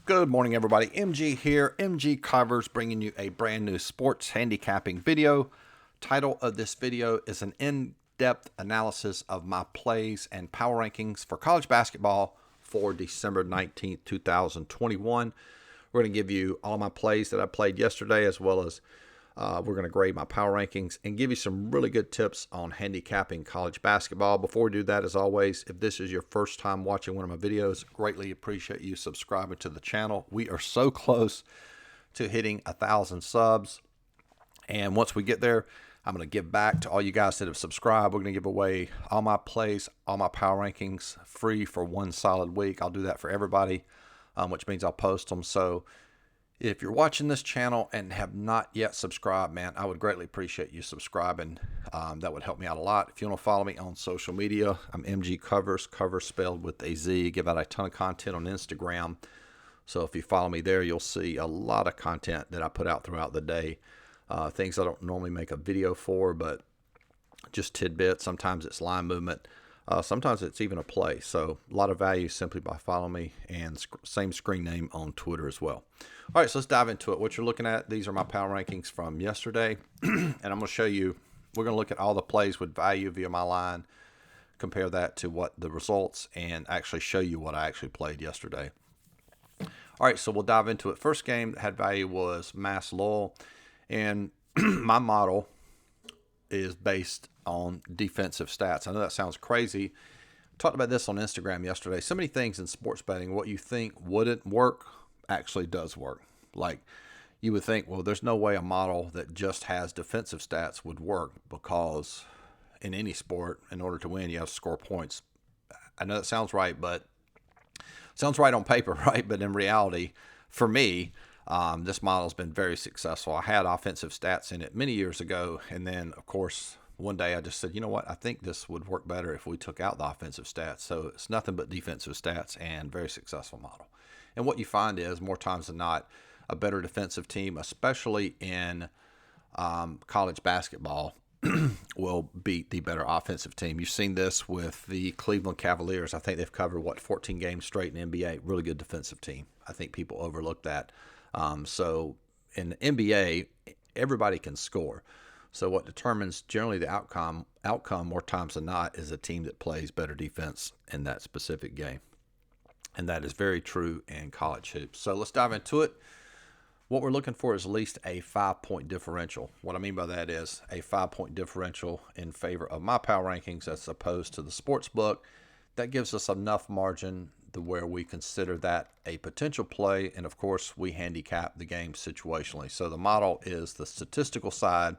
Good morning, everybody. MG here, MGCovers, bringing you a brand new sports handicapping video. Title of this video is an in-depth analysis of my plays and power rankings for college basketball for December 19th, 2021. We're going to give you all my plays that I played yesterday, as well as we're going to grade my power rankings and give you some really good tips on handicapping college basketball. Before we do that, as always, if this is your first time watching one of my videos, greatly appreciate you subscribing to the channel. We are so close to hitting 1,000 subs. And once we get there, I'm going to give back to all you guys that have subscribed. We're going to give away all my plays, all my power rankings free for one solid week. I'll do that for everybody, which means I'll post them. So if you're watching this channel and have not yet subscribed, man, I would greatly appreciate you subscribing. That would help me out a lot. If you want to follow me on social media, I'm MGCovers, cover spelled with a Z. Give out a ton of content on Instagram. So if you follow me there, you'll see a lot of content that I put out throughout the day. Things I don't normally make a video for, but just tidbits. Sometimes it's line movement. Sometimes it's even a play. So a lot of value simply by following me, and same screen name on Twitter as well. All right, so let's dive into it. What you're looking at, these are my power rankings from yesterday. And I'm going to show you, we're going to look at all the plays with value via my line, compare that to what the results, and actually show you what I actually played yesterday. All right, so we'll dive into it. First game that had value was Mass Lowell. And my model is based on defensive stats. I know that sounds crazy. Talked about this on Instagram yesterday. So many things in sports betting, what you think wouldn't work actually does work. Like, you would think, well, there's no way a model that just has defensive stats would work, because in any sport, in order to win, you have to score points. I know that sounds right, but sounds right on paper, right? But in reality, for me, this model has been very successful. I had offensive stats in it many years ago, and then, of course, one day I just said, you know what, I think this would work better if we took out the offensive stats. So it's nothing but defensive stats, and very successful model. And what you find is, more times than not, a better defensive team, especially in college basketball, will beat the better offensive team. You've seen this with the Cleveland Cavaliers. I think they've covered, 14 games straight in the NBA. Really good defensive team. I think people overlook that. So in the NBA, everybody can score. So what determines generally the outcome more times than not is a team that plays better defense in that specific game. And that is very true in college hoops. So let's dive into it. What we're looking for is at least a 5-point differential. What I mean by that is a 5-point differential in favor of my power rankings as opposed to the sports book. That gives us enough margin to where we consider that a potential play. And of course, we handicap the game situationally. So the model is the statistical side.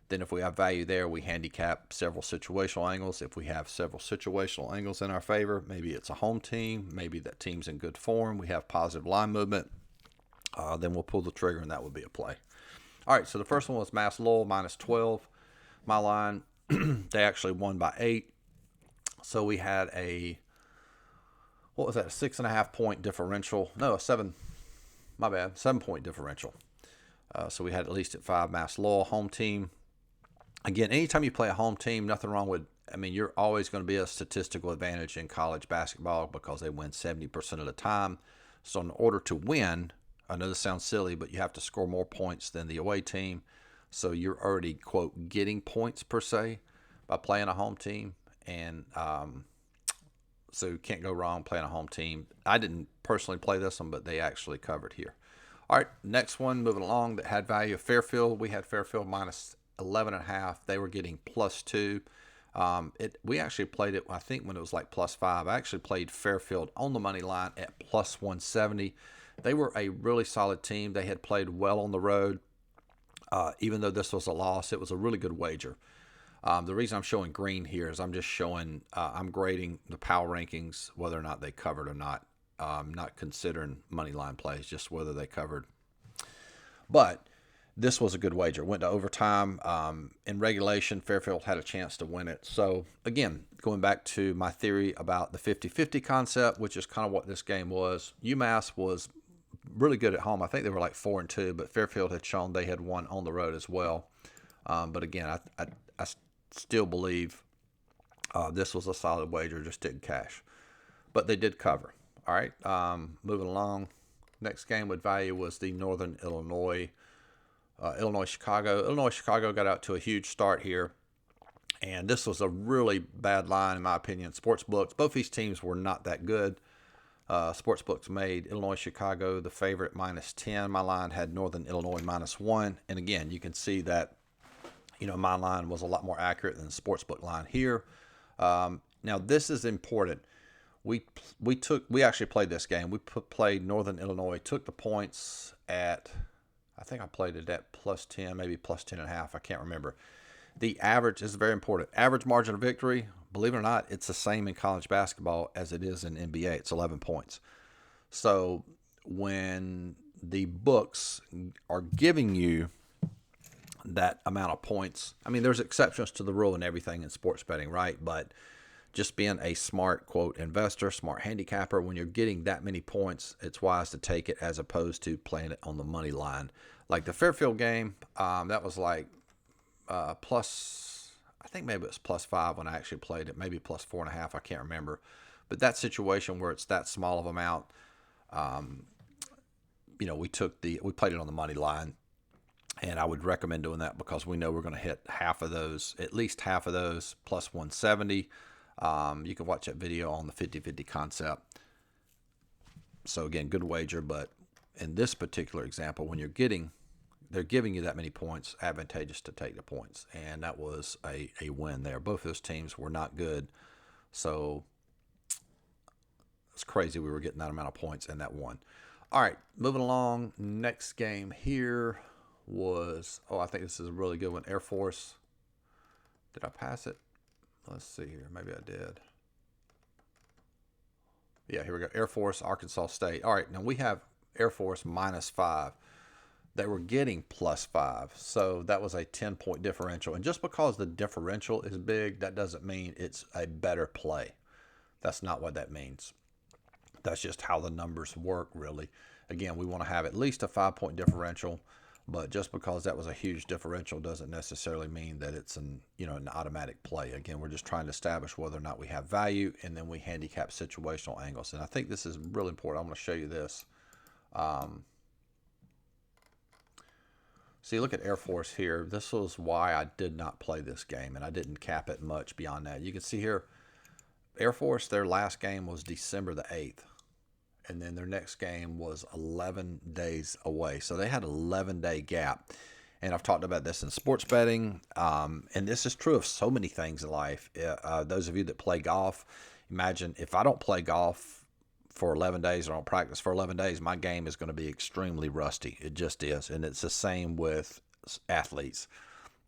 Then if we have value there, we handicap several situational angles. If we have several situational angles in our favor, maybe it's a home team, maybe that team's in good form, we have positive line movement, then we'll pull the trigger, and that would be a play. All right, so the first one was Mass Lowell, minus 12. My line, they actually won by 8. So we had a 6.5 point differential. No, a 7-point differential. So we had at least at 5 Mass Lowell, home team. Again, anytime you play a home team, nothing wrong with, you're always going to be a statistical advantage in college basketball because they win 70% of the time. So in order to win, I know this sounds silly, but you have to score more points than the away team. So you're already, quote, getting points per se by playing a home team. And so you can't go wrong playing a home team. I didn't personally play this one, but they actually covered here. All right, next one, moving along, that had value of Fairfield. We had Fairfield minus 11.5. They were getting +2. We actually played it, I think, when it was like +5. I actually played Fairfield on the money line at +170. They were a really solid team. They had played well on the road. Even though this was a loss, it was a really good wager. The reason I'm showing green here is I'm just showing, I'm grading the power rankings, whether or not they covered or not. Not considering money line plays, just whether they covered. But this was a good wager. Went to overtime. In regulation, Fairfield had a chance to win it. So, again, going back to my theory about the 50-50 concept, which is kind of what this game was, UMass was really good at home. I think they were like 4-2, but Fairfield had shown they had won on the road as well. But, again, I still believe this was a solid wager, just didn't cash. But they did cover. All right, moving along. Next game with value was the Northern Illinois, Illinois-Chicago. Illinois-Chicago got out to a huge start here. And this was a really bad line, in my opinion. Sportsbooks, both these teams were not that good. Sportsbooks made Illinois-Chicago the favorite -10. My line had Northern Illinois -1. And again, you can see that, my line was a lot more accurate than the sportsbook line here. Now, this is important. We actually played this game. We played Northern Illinois, took the points at, I think I played it at +10, maybe +10.5. I can't remember. The average is very important. Average margin of victory, believe it or not, it's the same in college basketball as it is in NBA. It's 11 points. So when the books are giving you that amount of points, I mean, there's exceptions to the rule and everything in sports betting, right? But just being a smart, quote, investor, smart handicapper, when you're getting that many points, it's wise to take it as opposed to playing it on the money line. Like the Fairfield game, that was like, I think maybe it was +5 when I actually played it, maybe +4.5, I can't remember. But that situation where it's that small of amount, we played it on the money line, and I would recommend doing that because we know we're going to hit at least half of those, +170. You can watch that video on the 50-50 concept. So again, good wager, but in this particular example, when they're giving you that many points, advantageous to take the points. And that was a win there. Both those teams were not good. So it's crazy we were getting that amount of points and that won. All right, moving along. Next game here was, I think this is a really good one. Air Force. Did I pass it? Let's see here. Maybe I did. Yeah, here we go. Air Force, Arkansas State. All right, now we have Air Force -5. They were getting +5, so that was a 10-point differential. And just because the differential is big, that doesn't mean it's a better play. That's not what that means. That's just how the numbers work, really. Again, we want to have at least a 5-point differential, but just because that was a huge differential doesn't necessarily mean that it's an automatic play. Again, we're just trying to establish whether or not we have value, and then we handicap situational angles. And I think this is really important. I'm going to show you this. See, look at Air Force here. This was why I did not play this game, and I didn't cap it much beyond that. You can see here, Air Force, their last game was December the 8th, and then their next game was 11 days away. So they had an 11-day gap, and I've talked about this in sports betting, and this is true of so many things in life. Those of you that play golf, imagine if I don't play golf for 11 days or don't practice for 11 days, my game is going to be extremely rusty. It just is. And it's the same with athletes,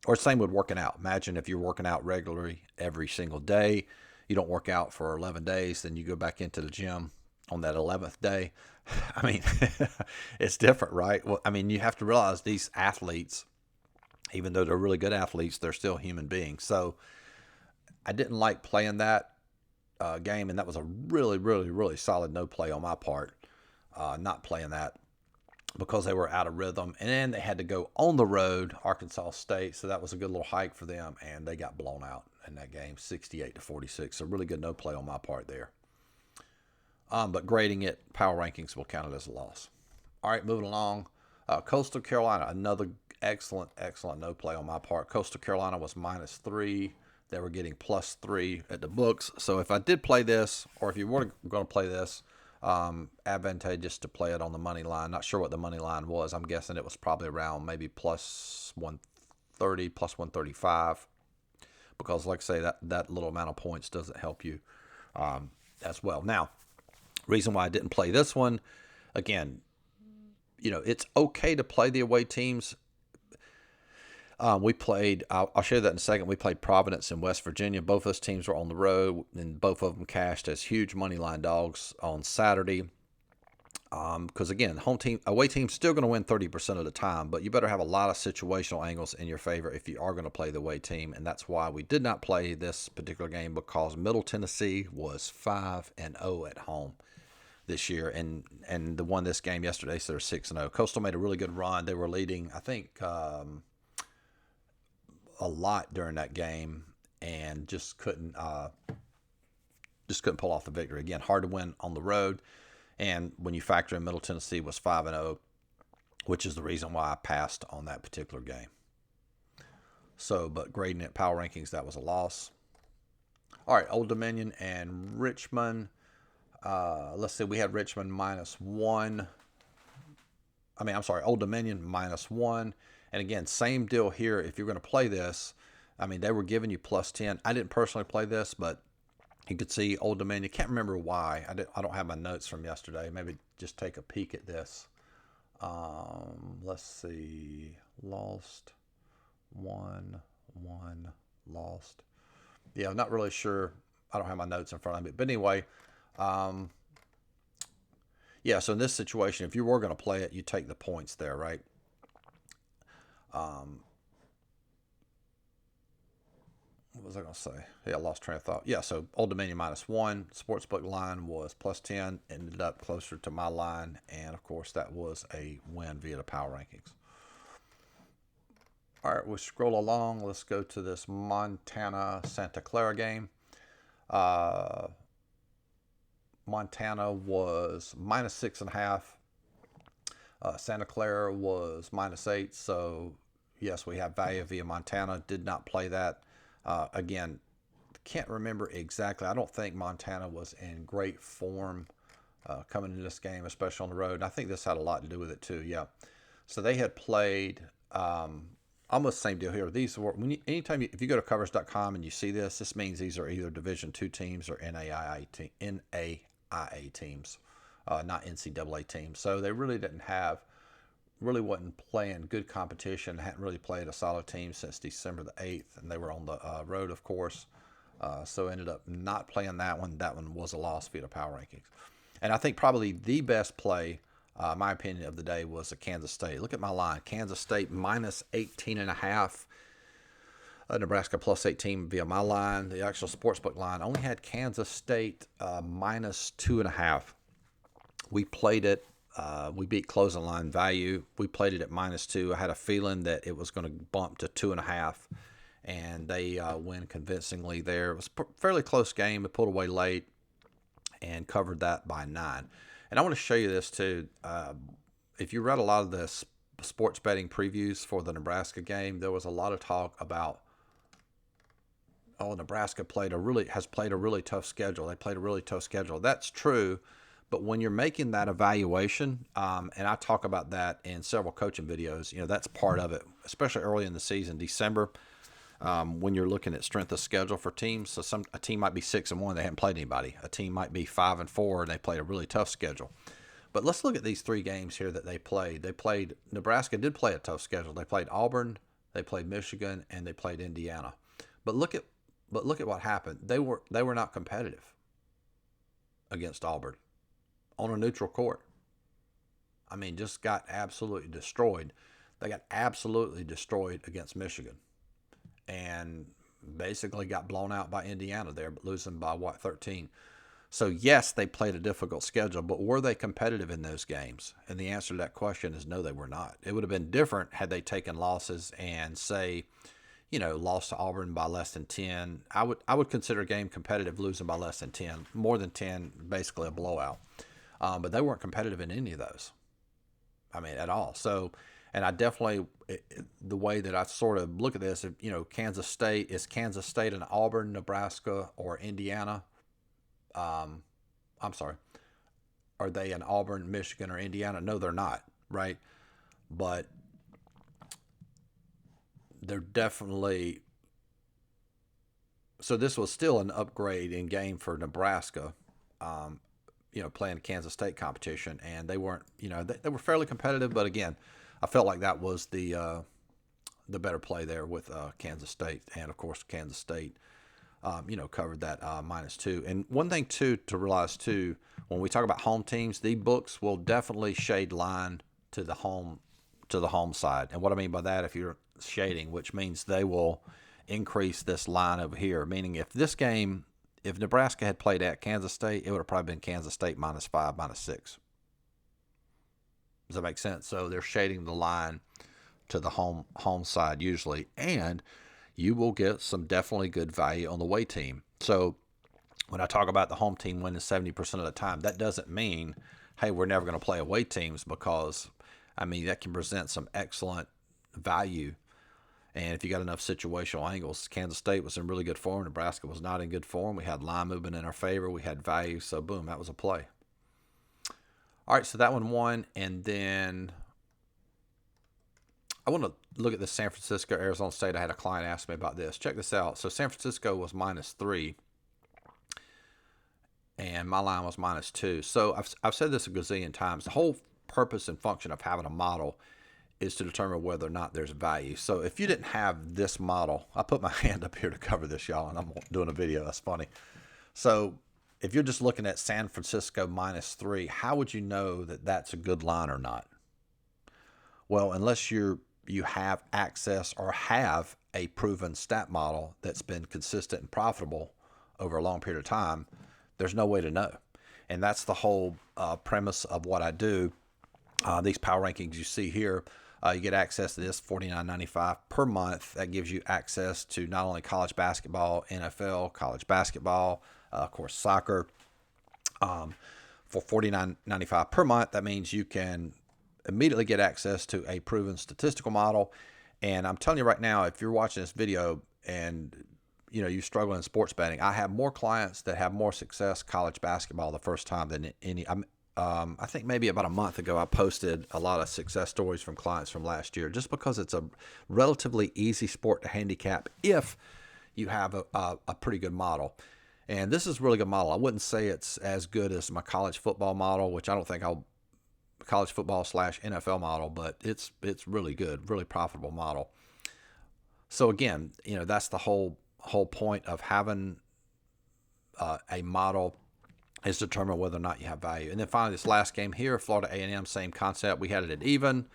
or same with working out. Imagine if you're working out regularly every single day, you don't work out for 11 days, then you go back into the gym on that 11th day. I mean, it's different, right? Well, I mean, you have to realize these athletes, even though they're really good athletes, they're still human beings. So I didn't like playing that game, and that was a really, really, really solid no play on my part, not playing that because they were out of rhythm, and then they had to go on the road, Arkansas State, so that was a good little hike for them, and they got blown out in that game, 68-46. So really good no play on my part there. But grading it, power rankings will count it as a loss. All right, moving along. Coastal Carolina, another excellent no play on my part. Coastal Carolina was -3. They were getting +3 at the books. So if I did play this, or if you were going to play this, advantageous to play it on the money line. Not sure what the money line was. I'm guessing it was probably around maybe +130, +135. Because like I say, that little amount of points doesn't help you as well. Now, reason why I didn't play this one, again, it's okay to play the away teams. We played, I'll show you that in a second. We played Providence in West Virginia. Both those teams were on the road, and both of them cashed as huge money line dogs on Saturday. Because again, away team's still going to win 30% of the time, but you better have a lot of situational angles in your favor if you are going to play the away team. And that's why we did not play this particular game, because Middle Tennessee was 5-0 at home this year, and they won this game yesterday, so they're 6-0. Coastal made a really good run. They were leading, I think, a lot during that game, and just couldn't pull off the victory. Again, hard to win on the road. And when you factor in Middle Tennessee was 5-0, which is the reason why I passed on that particular game. So, but grading at power rankings, that was a loss. All right, Old Dominion and Richmond. Let's see, we had Richmond -1. Old Dominion -1. And again, same deal here. If you're going to play this, they were giving you +10. I didn't personally play this, but you could see Old Dominion. Can't remember why. I don't have my notes from yesterday. Maybe just take a peek at this. Let's see. Lost 1-1. Lost. Yeah, I'm not really sure. I don't have my notes in front of me. But anyway, yeah, so in this situation, if you were going to play it, you take the points there, right? What was I going to say? Yeah, I lost train of thought. Yeah, so Old Dominion -1. Sportsbook line was +10. Ended up closer to my line. And, of course, that was a win via the power rankings. All right, we'll scroll along. Let's go to this Montana-Santa Clara game. Montana was -6.5. Santa Clara was -8. So, yes, we have value via Montana. Did not play that. Again, can't remember exactly. I don't think Montana was in great form coming into this game, especially on the road. And I think this had a lot to do with it too. Yeah. So they had played almost the same deal here. These were if you go to covers.com and you see this means these are either Division II teams or NAIA teams, not NCAA teams. So they really wasn't playing good competition, hadn't really played a solid team since December the 8th, and they were on the road, of course. So ended up not playing that one. That one was a loss via the power rankings. And I think probably the best play, my opinion, of the day was Kansas State. Look at my line. Kansas State -18.5. Nebraska +18 via my line. The actual sportsbook line only had Kansas State -2.5. We played it. We beat closing line value. We played it at -2. I had a feeling that it was going to bump to 2.5, and they win convincingly there. It was a fairly close game. They pulled away late and covered that by 9. And I want to show you this too. If you read a lot of the sports betting previews for the Nebraska game, there was a lot of talk about, Nebraska has played a really tough schedule. They played a really tough schedule. That's true. But when you're making that evaluation, and I talk about that in several coaching videos, that's part of it, especially early in the season, December, when you're looking at strength of schedule for teams. So a team might be 6-1, they haven't played anybody. A team might be 5-4, and they played a really tough schedule. But let's look at these 3 games here that they played. Nebraska did play a tough schedule. They played Auburn, they played Michigan, and they played Indiana. But look at what happened. They were not competitive against Auburn on a neutral court. Just got absolutely destroyed. They got absolutely destroyed against Michigan and basically got blown out by Indiana there, but losing by 13. So yes, they played a difficult schedule, but were they competitive in those games? And the answer to that question is no, they were not. It would have been different had they taken losses and say, lost to Auburn by less than 10. I would consider a game competitive losing by less than 10. More than 10, basically a blowout. But they weren't competitive in any of those. At all. So, and I definitely, the way that I sort of look at this, Kansas State, is Kansas State and Auburn, Nebraska, or Indiana? I'm sorry. Are they in Auburn, Michigan, or Indiana? No, they're not, right? But they're definitely, so this was still an upgrade in game for Nebraska, playing Kansas State competition, and they weren't, they were fairly competitive, but again, I felt like that was the better play there with Kansas State, and of course Kansas State, covered that -2. And one thing too to realize too, when we talk about home teams, the books will definitely shade line to the home side. And what I mean by that, if you're shading, which means they will increase this line over here, meaning if Nebraska had played at Kansas State, it would have probably been Kansas State -5, -6. Does that make sense? So they're shading the line to the home side usually, and you will get some definitely good value on the away team. So when I talk about the home team winning 70% of the time, that doesn't mean hey, we're never going to play away teams because, I mean, that can present some excellent value. And if you got enough situational angles, Kansas State was in really good form. Nebraska was not in good form. We had line movement in our favor. We had value. So, boom, that was a play. All right, so that one won. And then I want to look at the San Francisco, Arizona State. I had a client ask me about this. Check this out. So San Francisco was -3, and my line was -2. So I've said this a gazillion times. The whole purpose and function of having a model is to determine whether or not there's value. So if you didn't have this model, I put my hand up here to cover this, y'all, and I'm doing a video. That's funny. So if you're just looking at San Francisco -3, how would you know that that's a good line or not? Well, unless you have access or have a proven stat model that's been consistent and profitable over a long period of time, there's no way to know. And that's the whole premise of what I do. These power rankings you see here, you get access to this $49.95 per month. That gives you access to not only college basketball, NFL, college basketball, of course, soccer. For $49.95 per month, that means you can immediately get access to a proven statistical model. And I'm telling you right now, if you're watching this video and you struggle in sports betting, I have more clients that have more success college basketball the first time than any. I think maybe about a month ago, I posted a lot of success stories from clients from last year, just because it's a relatively easy sport to handicap if you have a pretty good model. And this is a really good model. I wouldn't say it's as good as my college football model, which I don't think college football / NFL model, but it's really good, really profitable model. So again, that's the whole point of having a model, is determine whether or not you have value. And then finally, this last game here, Florida A&M, same concept. We had it at even.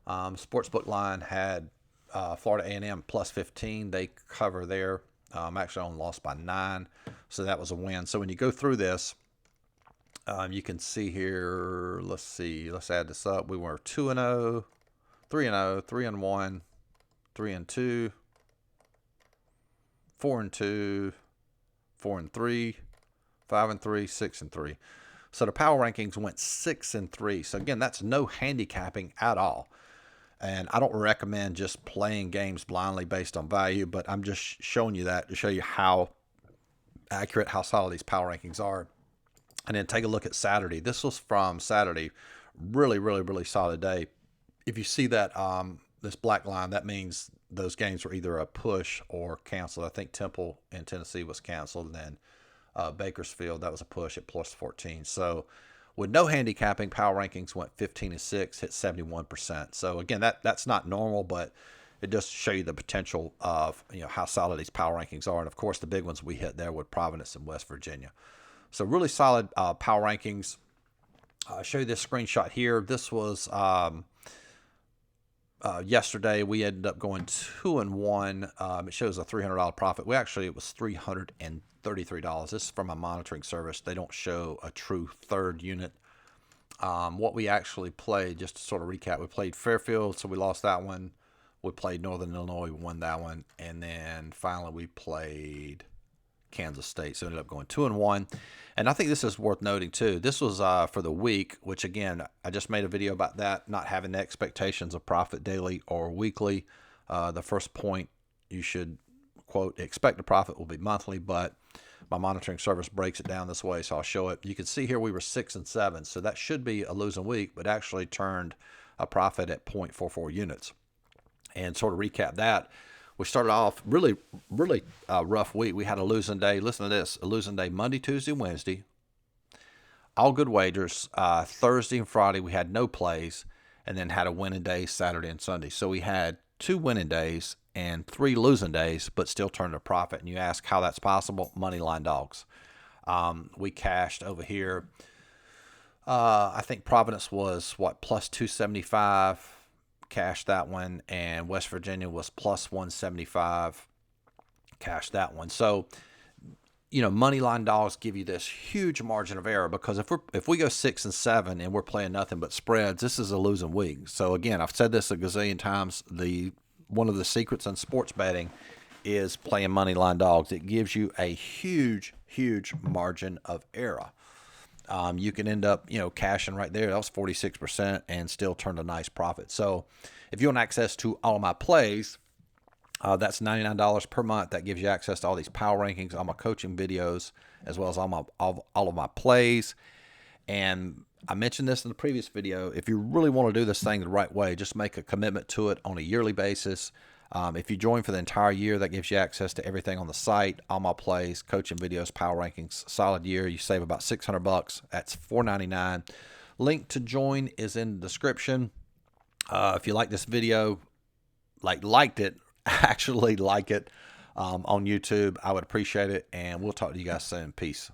Sportsbook line had Florida A&M +15. They cover there. Actually only lost by 9, so that was a win. So when you go through this, you can see here, let's add this up. We were 2-0, 3-0, 3-1, 3-2, 4-2, 4-3, 5-3, 6-3. So the power rankings went 6-3. So again, that's no handicapping at all. And I don't recommend just playing games blindly based on value, but I'm just showing you that to show you how accurate, how solid these power rankings are. And then take a look at Saturday. This was from Saturday. Really, really, really solid day. If you see that this black line, that means those games were either a push or canceled. I think Temple in Tennessee was canceled, and then Bakersfield, that was a push at +14. So with no handicapping, power rankings went 15-6, hit 71%. So again, that's not normal, but it does show you the potential of how solid these power rankings are. And of course, the big ones we hit there with Providence and West Virginia. So really solid power rankings. I'll show you this screenshot here. This was yesterday. We ended up going 2-1. It shows a $300 profit. It was $333. This is from a monitoring service. They don't show a true third unit. What we actually played, just to sort of recap, we played Fairfield, so we lost that one. We played Northern Illinois, we won that one. And then finally we played Kansas State, so ended up going 2-1. And I think this is worth noting too. This was for the week, which again, I just made a video about that, not having the expectations of profit daily or weekly. The first point, you should, quote, expect a profit will be monthly, but my monitoring service breaks it down this way, so I'll show it. You can see here we were 6-7, so that should be a losing week, but actually turned a profit at 0.44 units. And sort of recap that, we started off really rough week. We had a losing day. Listen to this, a losing day Monday, Tuesday, Wednesday. All good wagers. Thursday and Friday we had no plays, and then had a winning day Saturday and Sunday. So we had 2 winning days and 3 losing days, but still turned a profit. And you ask how that's possible? Money line dogs. We cashed over here. I think Providence was plus 275. Cashed that one, and West Virginia was plus 175. Cashed that one. So, money line dogs give you this huge margin of error, because if we go 6-7 and we're playing nothing but spreads, this is a losing week. So again, I've said this a gazillion times. One of the secrets in sports betting is playing money line dogs. It gives you a huge margin of error. you can end up, cashing right there. That was 46% and still turned a nice profit. So if you want access to all of my plays, that's $99 per month. That gives you access to all these power rankings, all my coaching videos, as well as all of my plays. And I mentioned this in the previous video. If you really want to do this thing the right way, just make a commitment to it on a yearly basis. If you join for the entire year, that gives you access to everything on the site, all my plays, coaching videos, power rankings. Solid year. You save about $600. That's $499. Link to join is in the description. If you like this video, liked it, actually like it on YouTube, I would appreciate it. And we'll talk to you guys soon. Peace.